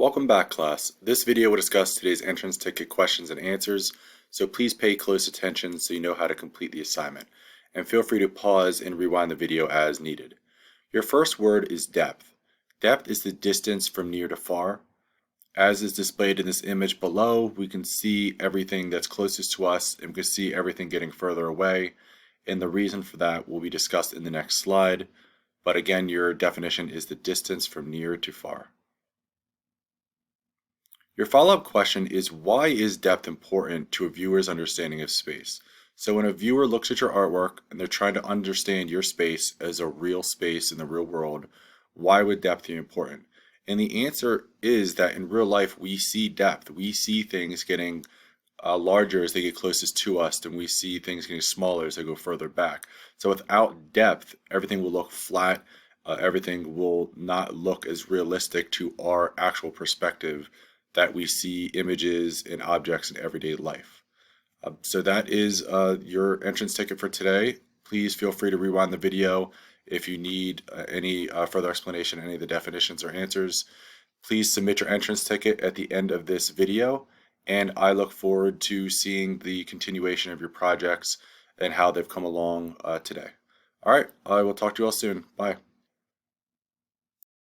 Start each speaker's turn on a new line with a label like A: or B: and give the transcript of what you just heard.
A: Welcome back, class. This video will discuss today's entrance ticket questions and answers, so please pay close attention so you know how to complete the assignment. And feel free to pause and rewind the video as needed. Your first word is depth. Depth is the distance from near to far. As is displayed in this image below, we can see everything that's closest to us and we can see everything getting further away. And the reason for that will be discussed in the next slide. But again, your definition is the distance from near to far. Your follow-up question is, why is depth important to a viewer's understanding of space? So when a viewer looks at your artwork and they're trying to understand your space as a real space in the real world, why would depth be important? And the answer is that in real life we see depth. We see things getting larger as they get closest to us, and we see things getting smaller as they go further back. So without depth, everything will look flat. Everything will not look as realistic to our actual perspective that we see images and objects in everyday life. So that is your entrance ticket for today. Please feel free to rewind the video if you need any further explanation, any of the definitions or answers. Please submit your entrance ticket at the end of this video, and I look forward to seeing the continuation of your projects and how they've come along today. All right, I will talk to you all soon. Bye.